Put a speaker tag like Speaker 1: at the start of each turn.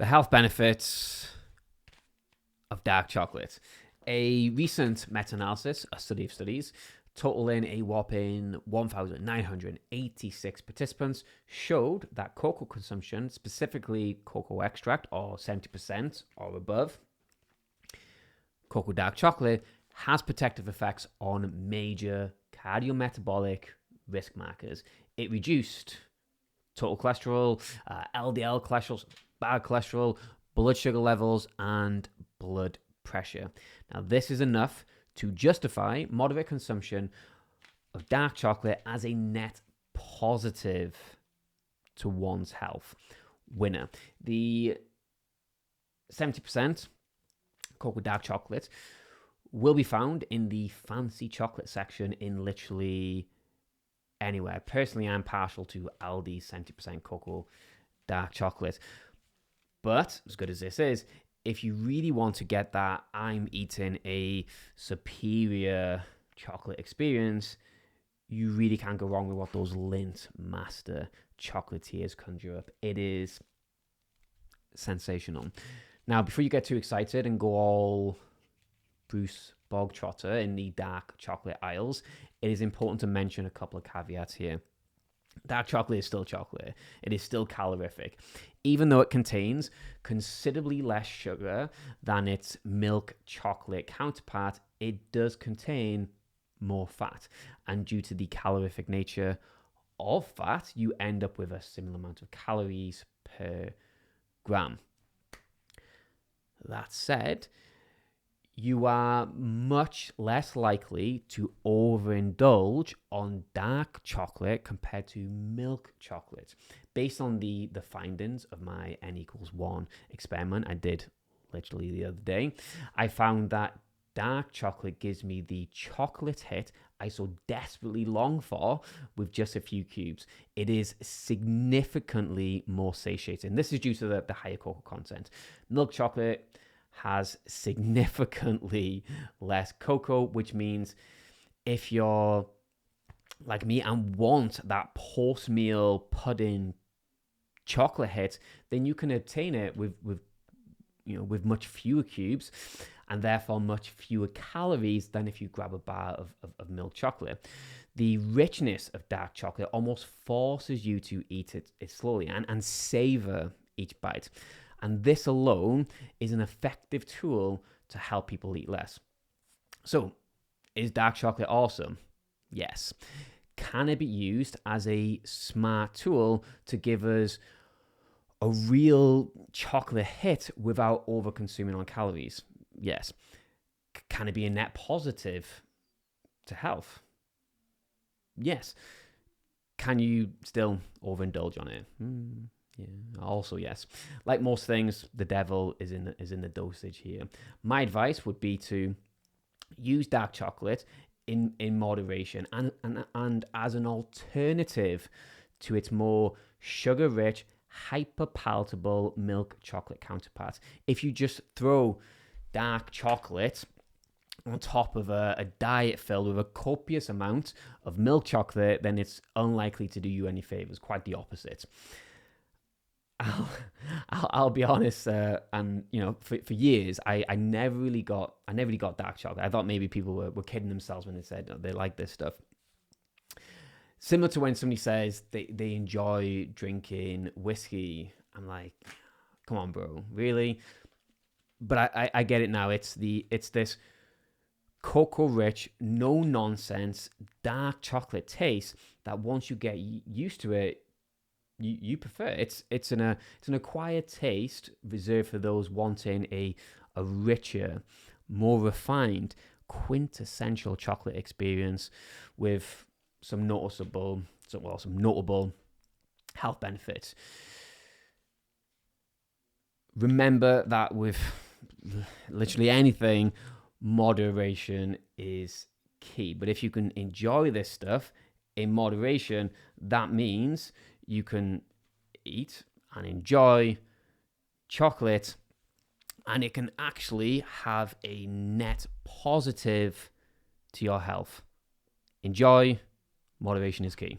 Speaker 1: The health benefits of dark chocolate. A recent meta-analysis, a study of studies, totaling a whopping 1,986 participants, showed that cocoa consumption, specifically cocoa extract or 70% or above, cocoa dark chocolate, has protective effects on major cardiometabolic risk markers. It reduced total cholesterol, LDL cholesterol, bad cholesterol, blood sugar levels, and blood pressure. Now, this is enough to justify moderate consumption of dark chocolate as a net positive to one's health. Winner. The 70% cocoa dark chocolate will be found in the fancy chocolate section in literally anywhere. Personally, I'm partial to Aldi 70% cocoa dark chocolate. But as good as this is, if you really want to get that I'm eating a superior chocolate experience, you really can't go wrong with what those Lindt master chocolatiers conjure up. It is sensational. Now, before you get too excited and go all Bruce Bogtrotter in the dark chocolate aisles, it is important to mention a couple of caveats here. Dark chocolate is still chocolate. It is still calorific. Even though it contains considerably less sugar than its milk chocolate counterpart, it does contain more fat. And due to the calorific nature of fat, you end up with a similar amount of calories per gram. That said, you are much less likely to overindulge on dark chocolate compared to milk chocolate. Based on the findings of my N=1 experiment I did literally the other day, I found that dark chocolate gives me the chocolate hit I so desperately long for with just a few cubes. It is significantly more satiating. This is due to the higher cocoa content. Milk chocolate has significantly less cocoa, which means if you're like me and want that post-meal pudding chocolate hit, then you can obtain it with much fewer cubes and therefore much fewer calories than if you grab a bar of milk chocolate. The richness of dark chocolate almost forces you to eat it slowly and savor each bite. And this alone is an effective tool to help people eat less. So, is dark chocolate awesome? Yes. Can it be used as a smart tool to give us a real chocolate hit without over-consuming on calories? Yes. Can it be a net positive to health? Yes. Can you still overindulge on it? Yeah, also yes. Like most things, the devil is in the dosage here. My advice would be to use dark chocolate in moderation and as an alternative to its more sugar-rich, hyper-palatable milk chocolate counterpart. If you just throw dark chocolate on top of a diet filled with a copious amount of milk chocolate, then it's unlikely to do you any favors. Quite the opposite. I'll be honest, and for years I never really got dark chocolate. I thought maybe people were kidding themselves when they said they like this stuff. Similar to when somebody says they enjoy drinking whiskey, I'm like, come on, bro, really? But I get it now. It's this cocoa rich, no nonsense, dark chocolate taste that once you get used to it, you prefer. It's an acquired taste reserved for those wanting a richer, more refined, quintessential chocolate experience with some notable health benefits. Remember that with literally anything, moderation is key. But if you can enjoy this stuff in moderation, that means you can eat and enjoy chocolate, and it can actually have a net positive to your health. Enjoy. Moderation is key.